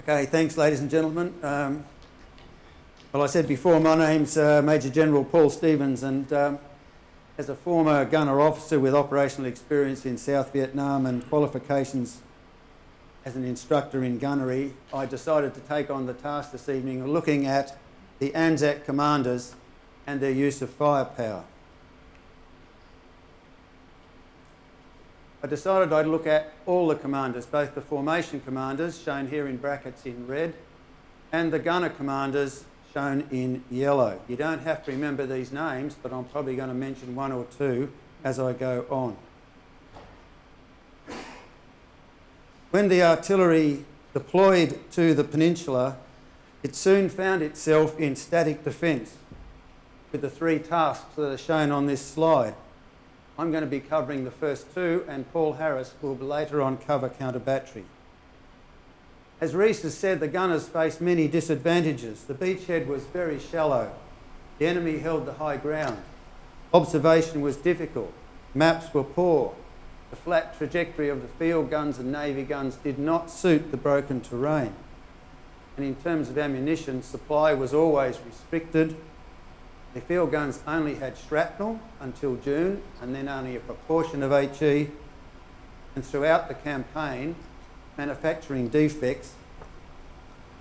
Okay, thanks ladies and gentlemen. Well, I said before, my name's Major General Paul Stevens, and as a former gunner officer with operational experience in South Vietnam and qualifications as an instructor in gunnery, I decided to take on the task this evening of looking at the ANZAC commanders and their use of firepower. I decided I'd look at all the commanders, both the formation commanders, shown here in brackets in red, and the gunner commanders, shown in yellow. You don't have to remember these names, but I'm probably going to mention one or two as I go on. When the artillery deployed to the peninsula, it soon found itself in static defence with the three tasks that are shown on this slide. I'm going to be covering the first two, and Paul Harris will later on cover counter-battery. As Reese has said, the gunners faced many disadvantages. The beachhead was very shallow. The enemy held the high ground. Observation was difficult. Maps were poor. The flat trajectory of the field guns and navy guns did not suit the broken terrain. And in terms of ammunition, supply was always restricted. The field guns only had shrapnel until June, and then only a proportion of HE. And throughout the campaign, manufacturing defects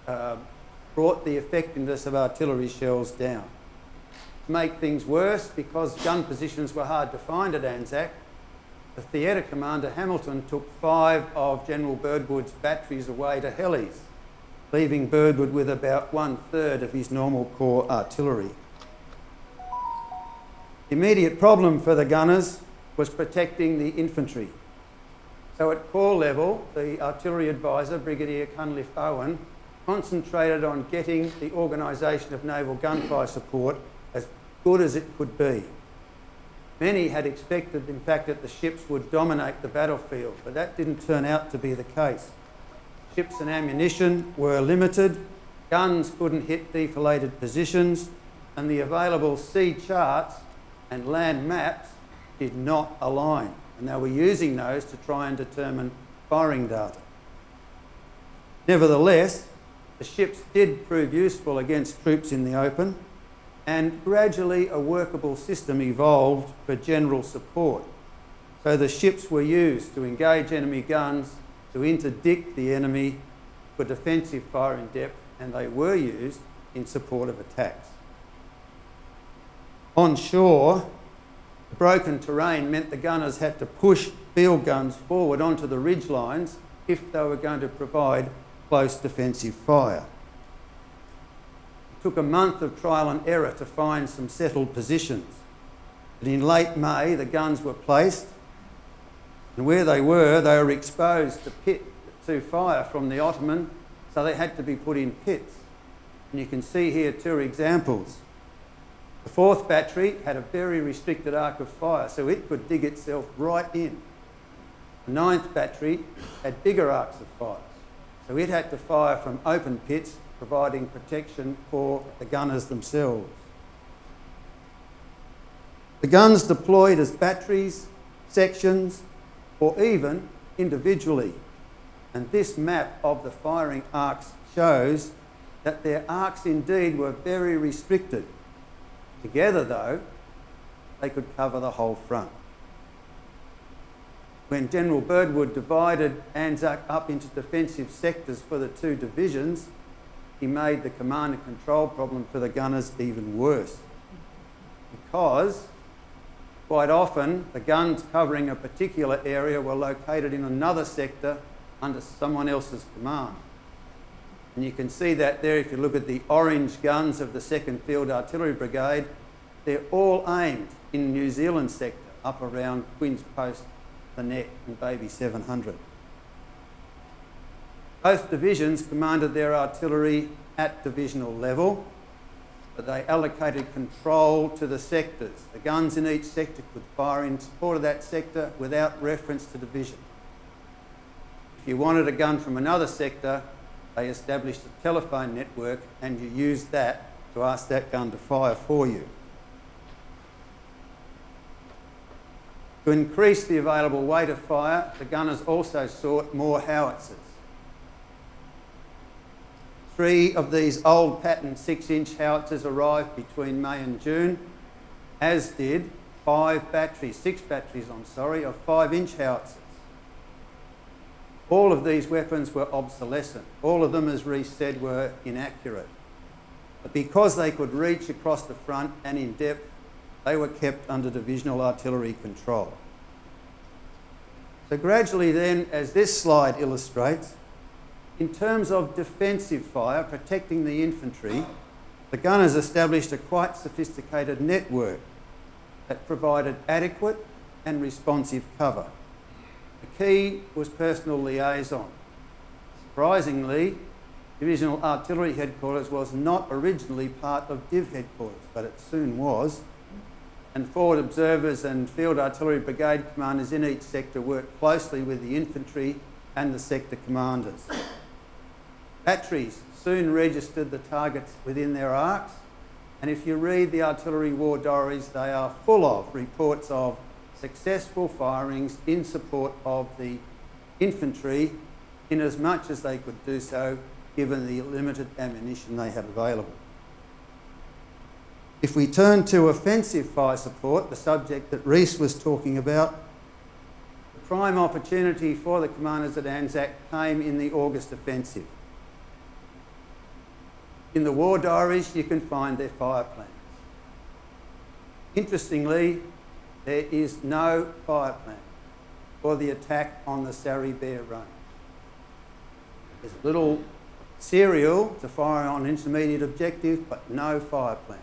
brought the effectiveness of artillery shells down. To make things worse, because gun positions were hard to find at ANZAC, the theatre commander Hamilton took 5 of General Birdwood's batteries away to Helis, leaving Birdwood with about 1/3 of his normal corps artillery. The immediate problem for the gunners was protecting the infantry. So at corps level, the artillery advisor, Brigadier Cunliffe Owen, concentrated on getting the organisation of naval gunfire support as good as it could be. Many had expected, in fact, that the ships would dominate the battlefield, but that didn't turn out to be the case. Ships and ammunition were limited, guns couldn't hit defilated positions, and the available sea charts and land maps did not align, and they were using those to try and determine firing data. Nevertheless, the ships did prove useful against troops in the open, and gradually a workable system evolved for general support. So the ships were used to engage enemy guns, to interdict the enemy for defensive fire in depth, and they were used in support of attacks. On shore, the broken terrain meant the gunners had to push field guns forward onto the ridge lines if they were going to provide close defensive fire. It took a month of trial and error to find some settled positions. But in late May, the guns were placed, and where they were exposed to fire from the Ottoman, so they had to be put in pits. And you can see here 2 examples. The 4th battery had a very restricted arc of fire, so it could dig itself right in. The 9th battery had bigger arcs of fire, so it had to fire from open pits, providing protection for the gunners themselves. The guns deployed as batteries, sections, or even individually. And this map of the firing arcs shows that their arcs indeed were very restricted. Together, though, they could cover the whole front. When General Birdwood divided ANZAC up into defensive sectors for the 2 divisions, he made the command and control problem for the gunners even worse. Because quite often the guns covering a particular area were located in another sector under someone else's command. And you can see that there if you look at the orange guns of the 2nd Field Artillery Brigade. They're all aimed in New Zealand sector, up around Queen's Post, the Neck and Baby 700. Both divisions commanded their artillery at divisional level, but they allocated control to the sectors. The guns in each sector could fire in support of that sector without reference to division. If you wanted a gun from another sector, they established a telephone network and you used that to ask that gun to fire for you. To increase the available weight of fire, the gunners also sought more howitzers. 3 of these old pattern 6-inch howitzers arrived between May and June, as did 6 batteries of 5-inch howitzers. All of these weapons were obsolescent. All of them, as Reece said, were inaccurate. But because they could reach across the front and in depth, they were kept under divisional artillery control. So gradually then, as this slide illustrates, in terms of defensive fire, protecting the infantry, the gunners established a quite sophisticated network that provided adequate and responsive cover. The key was personal liaison. Surprisingly, Divisional Artillery Headquarters was not originally part of Div Headquarters, but it soon was, and forward observers and Field Artillery Brigade commanders in each sector worked closely with the infantry and the sector commanders. Batteries soon registered the targets within their arcs, and if you read the artillery war diaries, they are full of reports of successful firings in support of the infantry in as much as they could do so given the limited ammunition they had available. If we turn to offensive fire support, the subject that Reece was talking about, the prime opportunity for the commanders at ANZAC came in the August offensive. In the war diaries, you can find their fire plans. Interestingly, there is no fire plan for the attack on the Suvla Bay range. There's a little serial to fire on intermediate objective, but no fire plan.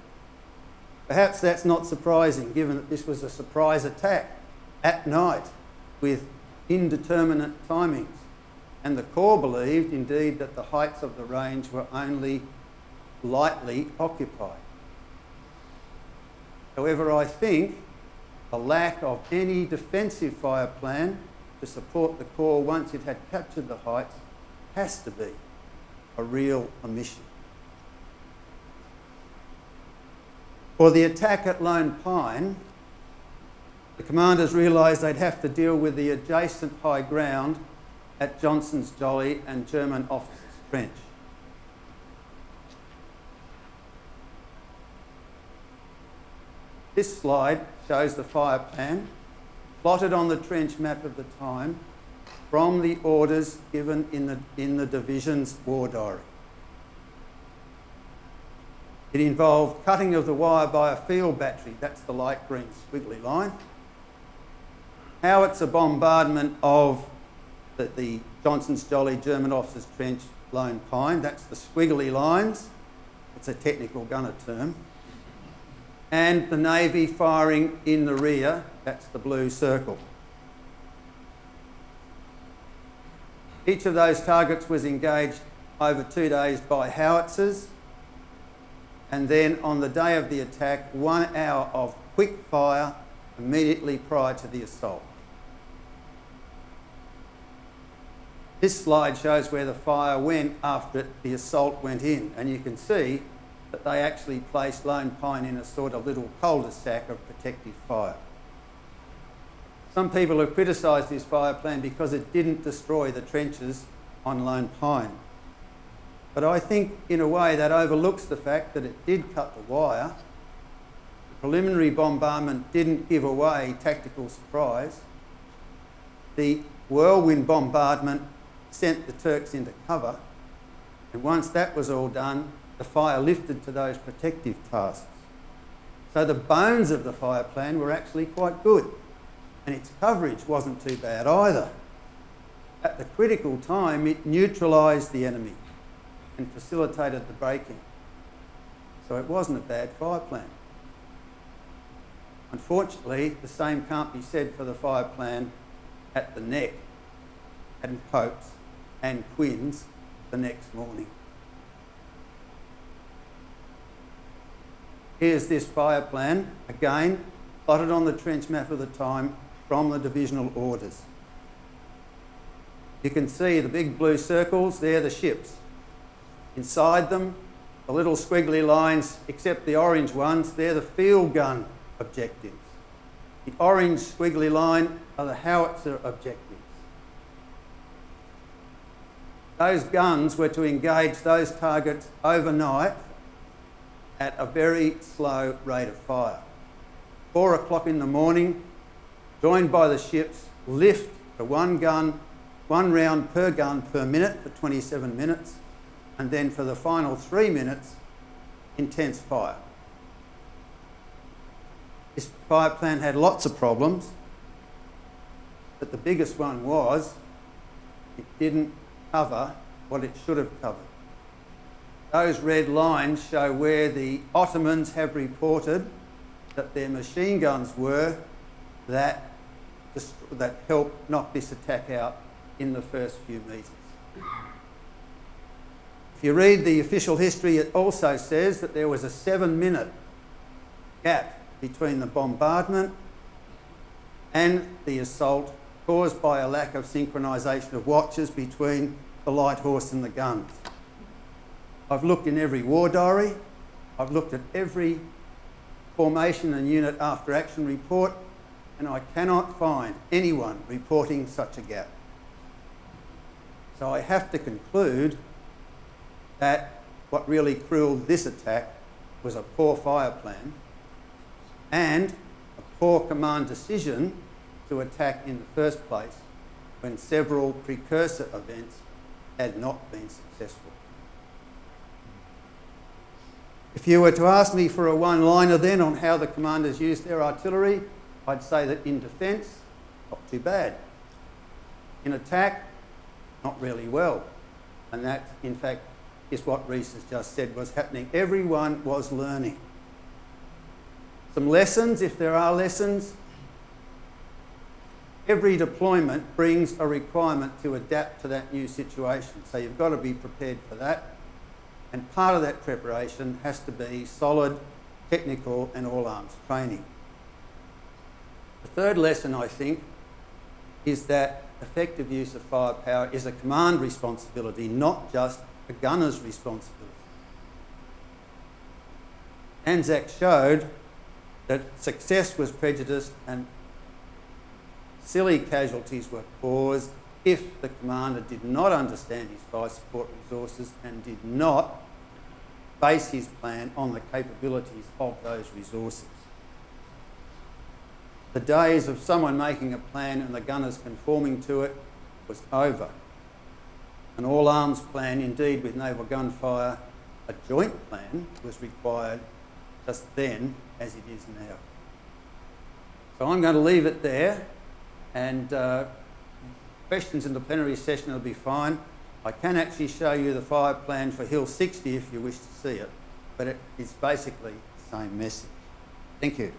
Perhaps that's not surprising, given that this was a surprise attack at night with indeterminate timings. And the Corps believed, indeed, that the heights of the range were only lightly occupied. However, I think a lack of any defensive fire plan to support the Corps once it had captured the heights has to be a real omission. For the attack at Lone Pine, the commanders realised they'd have to deal with the adjacent high ground at Johnson's Jolly and German Officers' Trench. This slide shows the fire plan plotted on the trench map of the time from the orders given in the division's war diary. It involved cutting of the wire by a field battery, that's the light green squiggly line, howitzer bombardment of the Johnson's Jolly German Officers' Trench Lone Pine, that's the squiggly lines, it's a technical gunner term, and the Navy firing in the rear, that's the blue circle. Each of those targets was engaged over 2 days by howitzers, and then on the day of the attack, 1 hour of quick fire immediately prior to the assault. This slide shows where the fire went after the assault went in, and you can see that they actually placed Lone Pine in a sort of little cul-de-sac of protective fire. Some people have criticised this fire plan because it didn't destroy the trenches on Lone Pine. But I think in a way that overlooks the fact that it did cut the wire. The preliminary bombardment didn't give away tactical surprise. The whirlwind bombardment sent the Turks into cover, and once that was all done, the fire lifted to those protective tasks. So the bones of the fire plan were actually quite good, and its coverage wasn't too bad either. At the critical time, it neutralised the enemy and facilitated the breaking. So it wasn't a bad fire plan. Unfortunately, the same can't be said for the fire plan at the Neck and Popes and Quinns the next morning. Here's this fire plan, again, plotted on the trench map of the time from the divisional orders. You can see the big blue circles, they're the ships. Inside them, the little squiggly lines, except the orange ones, they're the field gun objectives. The orange squiggly line are the howitzer objectives. Those guns were to engage those targets overnight at a very slow rate of fire. 4 o'clock in the morning, joined by the ships, lift to one round per gun per minute for 27 minutes, and then for the final 3 minutes, intense fire. This fire plan had lots of problems, but the biggest one was it didn't cover what it should have covered. Those red lines show where the Ottomans have reported that their machine guns were that helped knock this attack out in the first few metres. If you read the official history, it also says that there was a 7-minute gap between the bombardment and the assault caused by a lack of synchronisation of watches between the light horse and the guns. I've looked in every war diary, I've looked at every formation and unit after action report, and I cannot find anyone reporting such a gap. So I have to conclude that what really cruelled this attack was a poor fire plan and a poor command decision to attack in the first place when several precursor events had not been successful. If you were to ask me for a one-liner then on how the commanders used their artillery, I'd say that in defence, not too bad. In attack, not really well. And that, in fact, is what Reece has just said was happening. Everyone was learning. Some lessons, if there are lessons. Every deployment brings a requirement to adapt to that new situation. So you've got to be prepared for that. And part of that preparation has to be solid technical and all-arms training. The third lesson, I think, is that effective use of firepower is a command responsibility, not just a gunner's responsibility. ANZAC showed that success was prejudiced and silly casualties were caused if the commander did not understand his fire support resources and did not base his plan on the capabilities of those resources. The days of someone making a plan and the gunners conforming to it was over. An all-arms plan, indeed with naval gunfire, a joint plan was required just then as it is now. So I'm going to leave it there, and questions in the plenary session will be fine. I can actually show you the fire plan for Hill 60 if you wish to see it, but it is basically the same message. Thank you.